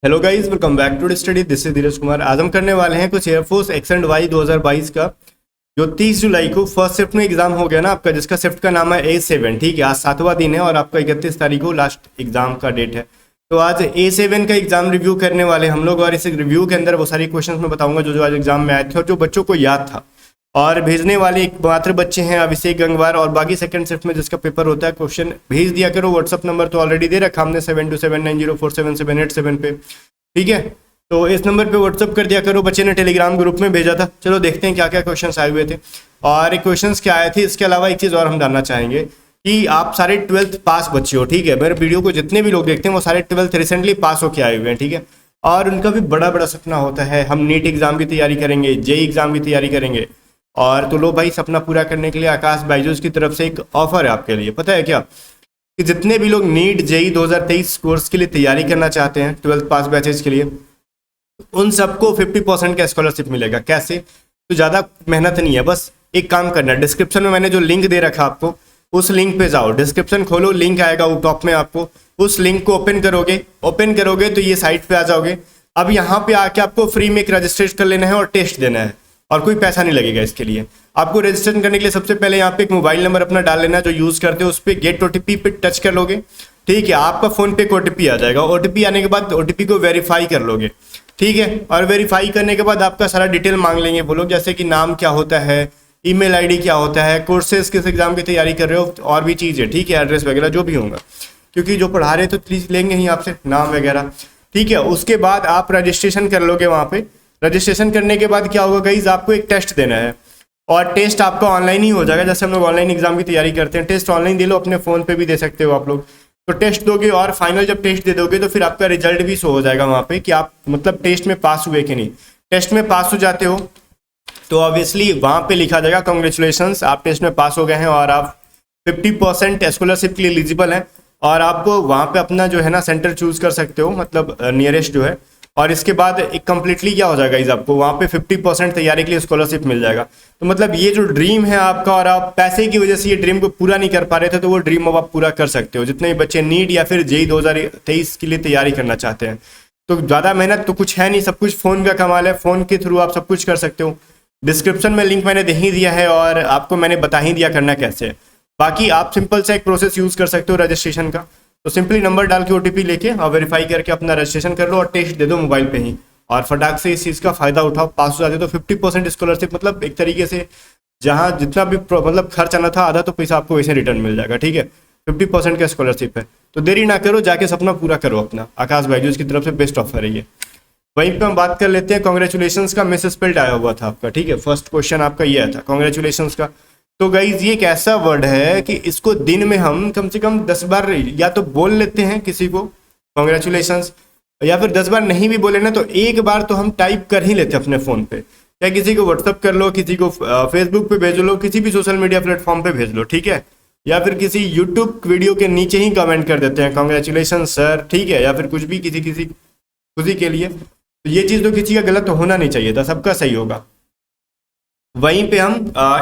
Hello guys, welcome back to study. This is Dheeraj Kumar. आज हम करने वाले हैं कुछ एयरफोर्स एक्स एंड वाई 2022 का, जो 30 जुलाई को फर्स्ट शिफ्ट में एग्जाम हो गया ना आपका, जिसका शिफ्ट का नाम है A7। ठीक है, आज 7वां दिन है और आपका 31 तारीख को लास्ट एग्जाम का डेट है। तो आज A7 का एग्जाम रिव्यू करने वाले हम लोग, और इस रिव्यू के अंदर वो सारी क्वेश्चन मैं बताऊंगा जो जो आज एग्जाम में आए थे और जो बच्चों को याद था। और भेजने वाले एक मात्र बच्चे हैं अभिषेक गंगवार, और बाकी सेकंड शिफ्ट में जिसका पेपर होता है क्वेश्चन भेज दिया करो। व्हाट्सअप नंबर तो ऑलरेडी दे रखा हमने 7279047787 पे। ठीक है, तो इस नंबर पे व्हाट्सअप कर दिया करो। बच्चे ने टेलीग्राम ग्रुप में भेजा था। चलो देखते हैं क्या क्या क्वेश्चंस आए हुए थे और क्वेश्चंस क्या आए थे। इसके अलावा एक चीज़ और हम जानना चाहेंगे कि आप सारे 12th पास बच्चे हो। ठीक है, मेरे वीडियो को जितने भी लोग देखते हैं वो सारे 12th रिसेंटली पास होके आए हुए हैं। ठीक है, और उनका भी बड़ा बड़ा सपना होता है, हम नीट एग्जाम की तैयारी करेंगे, जेई एग्जाम की तैयारी करेंगे। और तो लो भाई, सपना पूरा करने के लिए आकाश बायजूस की तरफ से एक ऑफर है आपके लिए। पता है क्या कि जितने भी लोग नीट जेई 2023 कोर्स के लिए तैयारी करना चाहते हैं 12th पास बैचेज के लिए, उन सबको 50% का स्कॉलरशिप मिलेगा। कैसे? तो ज़्यादा मेहनत नहीं है, बस एक काम करना है। डिस्क्रिप्शन में मैंने जो लिंक दे रखा आपको, उस लिंक पे जाओ, डिस्क्रिप्शन खोलो, लिंक आएगा वो टॉप में, आपको उस लिंक को ओपन करोगे तो ये साइट पे आ जाओगे। अब यहाँ पे आके आपको फ्री में एक रजिस्ट्रेशन कर लेना है और टेस्ट देना है, और कोई पैसा नहीं लगेगा इसके लिए। आपको रजिस्ट्रेशन करने के लिए सबसे पहले यहाँ पे एक मोबाइल नंबर अपना डाल लेना है जो यूज़ करते हो, उस पर गेट OTP पे टच कर लोगे। ठीक है, आपका फ़ोन पे एक OTP आ जाएगा। OTP आने के बाद OTP को वेरीफाई कर लोगे। ठीक है, और वेरीफाई करने के बाद आपका सारा डिटेल मांग लेंगे वो लोग, जैसे कि नाम क्या होता है, ईमेल आईडी क्या होता है, कोर्सेज किस एग्जाम की तैयारी कर रहे हो, और भी चीज़ें। ठीक है, एड्रेस वगैरह जो भी होगा, क्योंकि जो पढ़ा रहे तो प्लीज़ लेंगे ही आपसे नाम वगैरह। ठीक है, उसके बाद आप रजिस्ट्रेशन कर लोगे वहाँ पे। रजिस्ट्रेशन करने के बाद क्या होगा गाइज, आपको एक टेस्ट देना है, और टेस्ट आपका ऑनलाइन ही हो जाएगा। जैसे हम लोग ऑनलाइन एग्जाम की तैयारी करते हैं, टेस्ट ऑनलाइन दे लो, अपने फ़ोन पे भी दे सकते हो आप लोग। तो टेस्ट दोगे और फाइनल जब टेस्ट दे दोगे तो फिर आपका रिजल्ट भी शो हो जाएगा वहाँ पे कि आप मतलब टेस्ट में पास हुए कि नहीं। टेस्ट में पास हो जाते हो तो ऑब्वियसली वहाँ पे लिखा जाएगा कॉन्ग्रेचुलेशंस, आप टेस्ट में पास हो गए हैं और आप 50% स्कॉलरशिप के लिए एलिजिबल हैं। और आपको वहाँ पे अपना जो है ना सेंटर चूज कर सकते हो, मतलब नियरेस्ट जो है। और इसके बाद एक कम्प्लीटली क्या हो जाएगा इस, आपको वहाँ पे 50% तैयारी के लिए स्कॉलरशिप मिल जाएगा। तो मतलब ये जो ड्रीम है आपका, और आप पैसे की वजह से ये ड्रीम को पूरा नहीं कर पा रहे थे, तो वो ड्रीम अब आप पूरा कर सकते हो। जितने भी बच्चे नीट या फिर जेई 2023 के लिए तैयारी करना चाहते हैं, तो ज़्यादा मेहनत तो कुछ है नहीं, सब कुछ फ़ोन का कमाल है। फ़ोन के थ्रू आप सब कुछ कर सकते हो। डिस्क्रिप्शन में लिंक मैंने दे ही दिया है और आपको मैंने बता ही दिया करना कैसे है। बाकी आप सिंपल सा एक प्रोसेस यूज़ कर सकते हो रजिस्ट्रेशन का। तो सिंपली नंबर डाल के OTP लेके और वेरीफाई करके अपना रजिस्ट्रेशन कर लो और टेस्ट दे दो मोबाइल पे ही, और फटाक से इस चीज़ का फायदा उठाओ। पास हो जाते तो 50% स्कॉलरशिप, मतलब एक तरीके से जहाँ जितना भी मतलब खर्च आना था आधा तो पैसा आपको वैसे रिटर्न मिल जाएगा। ठीक है, 50% का स्कॉलरशिप है, तो देरी ना करो, जाके सपना पूरा करो अपना। आकाश बायजूस की तरफ से बेस्ट ऑफर है ये। वहीं पे हम बात कर लेते हैं कॉन्ग्रेचुलेशंस का। मिस स्पेल्ड आया हुआ था आपका। ठीक है, फर्स्ट क्वेश्चन आपका ये आया था कॉन्ग्रेचुलेशंस का। तो गाइज ये एक ऐसा वर्ड है कि इसको दिन में हम कम से कम 10 बार या तो बोल लेते हैं किसी को कॉन्ग्रेचुलेशंस, या फिर 10 बार नहीं भी बोले ना तो एक बार तो हम टाइप कर ही लेते हैं अपने फ़ोन पे। या किसी को व्हाट्सअप कर लो, किसी को फेसबुक पे भेज लो, किसी भी सोशल मीडिया प्लेटफॉर्म पे भेज लो। ठीक है, या फिर किसी यूट्यूब वीडियो के नीचे ही कमेंट कर देते हैं कॉन्ग्रेचुलेशन सर। ठीक है, या फिर कुछ भी किसी खुशी के लिए। तो ये चीज़ तो किसी का गलत होना नहीं चाहिए था, सबका सही होगा। वहीं पे हम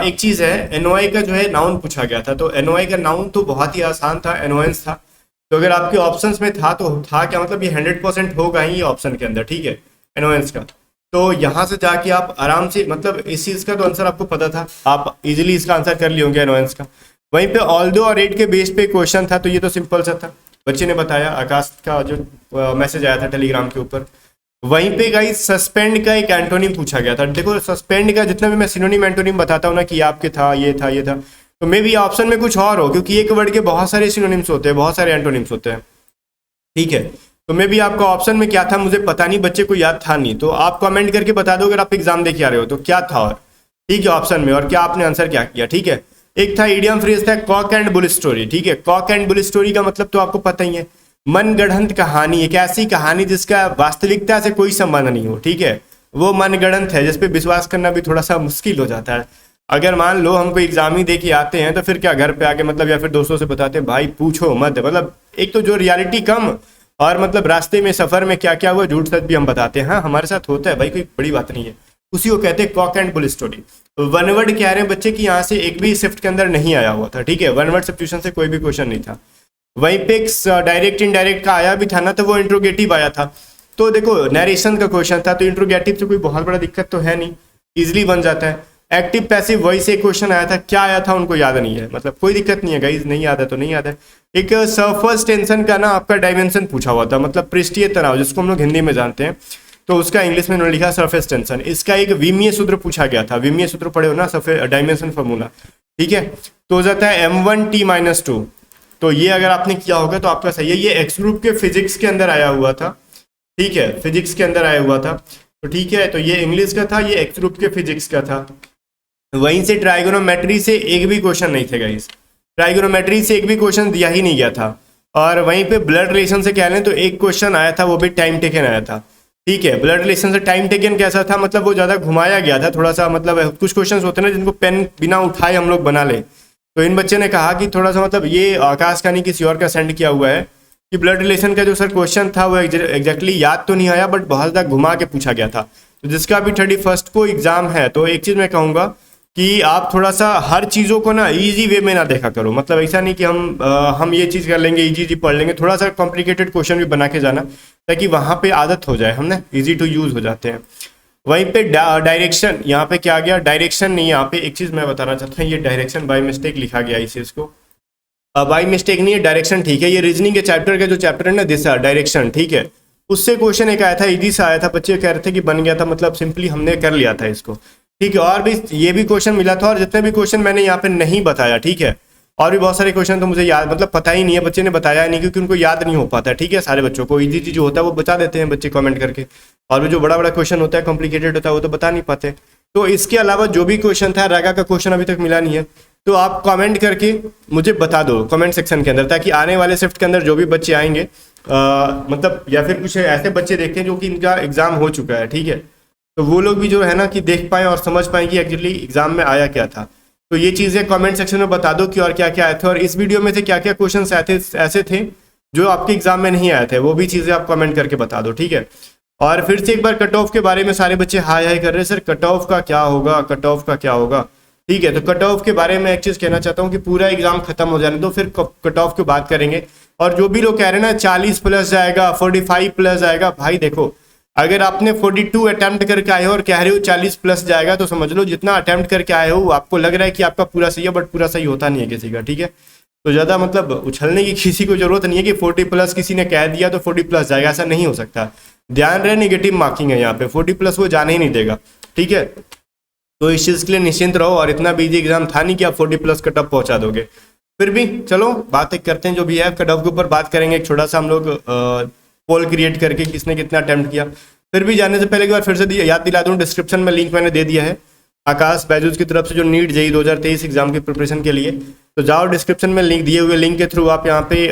एक चीज़ है, एनओआई का जो है नाउन पूछा गया था। तो एनओआई का नाउन तो बहुत ही आसान था, एनोएंस था। तो अगर आपके ऑप्शंस में था तो था क्या, मतलब ये 100% होगा ही ये ऑप्शन के अंदर। ठीक है, एनोएंस का। तो यहाँ से जाके आप आराम से, मतलब इस चीज़ का तो आंसर आपको पता था, आप इजीली इसका आंसर कर लिए होंगे एनोएंस का। वहीं पे ऑल्दो और रेट के बेस पे क्वेश्चन था, तो ये तो सिंपल सा था, बच्चे ने बताया। आकाश का जो मैसेज आया था टेलीग्राम के ऊपर। वहीं पे गाइस सस्पेंड का एक एंटोनिम पूछा गया था। देखो सस्पेंड का जितना भी मैं सिनोनिम एंटोनिम बताता हूँ ना कि आपके था, ये था, तो मे भी ऑप्शन में कुछ और हो, क्योंकि एक वर्ड के बहुत सारे सिनोनिम्स होते हैं, बहुत सारे एंटोनिम्स होते हैं। ठीक है, तो मे भी आपका ऑप्शन में क्या था मुझे पता नहीं, बच्चे को याद था नहीं, तो आप कमेंट करके बता दो अगर आप एग्जाम दे के आ रहे हो तो क्या था। और ठीक है, ऑप्शन में और क्या आपने आंसर क्या किया। ठीक है, एक था इडियम फ्रेज था कॉक एंड बुल स्टोरी। ठीक है, कॉक एंड बुल स्टोरी का मतलब तो आपको पता ही है, मनगढ़ंत कहानी, एक ऐसी कहानी जिसका वास्तविकता से कोई संबंध नहीं हो। ठीक है, वो मनगढ़ंत है, जिस पे विश्वास करना भी थोड़ा सा मुश्किल हो जाता है। अगर मान लो हमको एग्जाम ही दे के आते हैं तो फिर क्या घर पे आके मतलब या फिर दोस्तों से बताते हैं भाई पूछो मत, मतलब एक तो जो रियलिटी कम, और मतलब रास्ते में सफर में क्या क्या हुआ झूठ सच भी हम बताते हैं। हाँ, हमारे साथ होता है भाई, कोई बड़ी बात नहीं है। उसी को कहते हैं cock and bull story. One word कह रहे हैं बच्चे की, यहाँ से एक भी शिफ्ट के अंदर नहीं आया हुआ था। ठीक है, वन वर्ड सब्स्टिट्यूशन से कोई भी क्वेश्चन नहीं था। वहीं पे डायरेक्ट इनडायरेक्ट का आया भी था ना, तो वो इंट्रोगेटिव आया था। तो देखो नरेशन का क्वेश्चन था, तो इंट्रोगेटिव से कोई बहुत बड़ा दिक्कत तो है नहीं, इजिली बन जाता है। एक्टिव पैसिव वही से क्वेश्चन आया था, क्या आया था उनको याद नहीं है, मतलब कोई दिक्कत नहीं है गाइस, नहीं याद है तो नहीं याद है। एक सरफेस टेंशन का ना आपका डायमेंशन पूछा हुआ था, मतलब पृष्ठीय तनाव जिसको हम लोग हिंदी में जानते हैं, तो उसका इंग्लिश में उन्होंने लिखा सरफेस टेंशन। इसका एक विमीय सूत्र पूछा गया था, विमीय सूत्र पढ़े हो ना, सरफेस डायमेंशन फार्मूला, ठीक है। तो हो जाता है m1t-2, तो ये अगर आपने किया होगा तो आपका सही है। ये एक्स ग्रुप के फिजिक्स के अंदर आया हुआ था, ठीक है, फिजिक्स के अंदर आया हुआ था, तो ठीक है। तो ये इंग्लिश का था, ये एक्स ग्रुप के फिजिक्स का था। वहीं से ट्राइगोनोमेट्री से एक भी क्वेश्चन नहीं थे गाइस, ट्राइगोनोमेट्री से एक भी क्वेश्चन दिया ही नहीं गया था। और वहीं पे ब्लड रिलेशन से कह लें तो एक क्वेश्चन आया था, वो भी टाइम टेकन आया था, ठीक है। ब्लड रिलेशन से टाइम टेकन कैसा था, मतलब वो ज़्यादा घुमाया गया था थोड़ा सा, मतलब कुछ क्वेश्चन होते हैं ना जिनको पेन बिना उठाए हम लोग बना ले, तो इन बच्चे ने कहा कि थोड़ा सा मतलब ये आकाश का नहीं किसी और का सेंड किया हुआ है कि ब्लड रिलेशन का जो सर क्वेश्चन था वो एग्जैक्टली याद तो नहीं आया, बट बहुत ज़्यादा घुमा के पूछा गया था। तो जिसका भी 31 को एग्जाम है, तो एक चीज़ मैं कहूँगा कि आप थोड़ा सा हर चीज़ों को ना इजी वे में ना देखा करो, मतलब ऐसा नहीं कि हम ये चीज़ कर लेंगे, इजी पढ़ लेंगे, थोड़ा सा कॉम्प्लिकेटेड क्वेश्चन भी बना के जाना, ताकि वहाँ पे आदत हो जाए, हम ना इजी टू यूज़ हो जाते हैं। वहीं पे डायरेक्शन, यहाँ पे क्या गया, डायरेक्शन नहीं, यहाँ पे एक चीज़ मैं बताना चाहता हूँ, ये डायरेक्शन बाय मिस्टेक लिखा गया इस चीज़ को, बाय मिस्टेक नहीं है, डायरेक्शन ठीक है। ये रीजनिंग के चैप्टर का जो चैप्टर है ना, दिशा डायरेक्शन, ठीक है, उससे क्वेश्चन एक आया था, इजी से आया था, बच्चे कह रहे थे कि बन गया था, मतलब सिंपली हमने कर लिया था इसको, ठीक है। और भी ये भी क्वेश्चन मिला था, और जितने भी क्वेश्चन मैंने यहाँ पे नहीं बताया, ठीक है, और भी बहुत सारे क्वेश्चन तो मुझे याद, मतलब पता ही नहीं है, बच्चे ने बताया नहीं क्योंकि उनको याद नहीं हो पाता, ठीक है। सारे बच्चों को इजी जो होता है वो बता देते हैं बच्चे कमेंट करके, और भी जो बड़ा बड़ा क्वेश्चन होता है, कॉम्प्लिकेटेड होता है, वो तो बता नहीं पाते। तो इसके अलावा जो भी क्वेश्चन था, रागा का क्वेश्चन अभी तक मिला नहीं है, तो आप कमेंट करके मुझे बता दो कमेंट सेक्शन के अंदर, ताकि आने वाले शिफ्ट के अंदर जो भी बच्चे आएंगे, मतलब या फिर कुछ ऐसे बच्चे देखते हैं जो कि इनका एग्जाम हो चुका है, ठीक है, तो वो लोग भी जो है ना कि देख पाएँ और समझ पाएँ कि एक्चुअली एग्जाम में आया क्या था। तो ये चीज़ें कमेंट सेक्शन में बता दो कि और क्या क्या आए थे, और इस वीडियो में से क्या क्या क्वेश्चन ऐसे थे जो आपके एग्जाम में नहीं आए थे, वो भी चीज़ें आप कमेंट करके बता दो, ठीक है। और फिर से एक बार कट ऑफ के बारे में सारे बच्चे हाय हाय कर रहे हैं, सर कट ऑफ का क्या होगा, कट ऑफ का क्या होगा, ठीक है। तो कट ऑफ के बारे में एक चीज़ कहना चाहता हूँ कि पूरा एग्जाम खत्म हो जाने दो, फिर कट ऑफ की बात करेंगे। और जो भी लोग कह रहे हैं ना 40 प्लस जाएगा, 45 प्लस जाएगा, भाई देखो, अगर आपने 42 अटेम्प्ट करके आए हो और कह रहे हो 40 प्लस जाएगा, तो समझ लो जितना अटेम्प्ट करके आए हो आपको लग रहा है कि आपका पूरा सही है, बट पूरा सही होता नहीं है किसी का, ठीक है। तो ज़्यादा मतलब उछलने की किसी को जरूरत नहीं है कि 40 प्लस किसी ने कह दिया तो 40 प्लस जाएगा, ऐसा नहीं हो सकता। ध्यान रहे नेगेटिव मार्किंग है यहाँ पे, 40 प्लस वो जाने ही नहीं देगा, ठीक है। तो इस चीज़ के लिए निश्चिंत रहो, और इतना बिजी एग्जाम था नहीं कि आप 40 प्लस कट ऑफ पहुँचा दोगे। फिर भी चलो बातें करते हैं, जो भी है कट ऑफ के ऊपर बात करेंगे, एक छोटा सा हम लोग पोल क्रिएट करके किसने कितना अटेम्प्ट किया। फिर भी जाने से पहले एक बार फिर से याद दिला दूं, डिस्क्रिप्शन में लिंक मैंने दे दिया है आकाश बैजूस की तरफ से, जो नीट जेईई 2023 एग्जाम की प्रिपरेशन के लिए, तो जाओ डिस्क्रिप्शन में लिंक दिए हुए लिंक के थ्रू आप यहाँ पे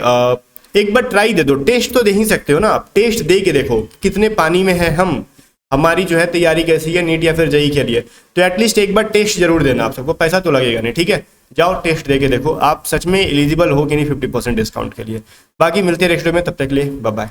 एक बार ट्राई दे दो, टेस्ट तो दे ही सकते हो ना आप, टेस्ट दे के देखो कितने पानी में है हम, हमारी जो है तैयारी कैसी है नीट या फिर जेईई के लिए। तो एटलीस्ट एक बार टेस्ट जरूर देना, आप सबको पैसा तो लगेगा नहीं, ठीक है। जाओ टेस्ट दे के देखो आप सच में एलिजिबल हो कि नहीं 50% डिस्काउंट के लिए। बाकी मिलते हैं नेक्स्ट वीडियो में, तब तक के लिए बाय बाय।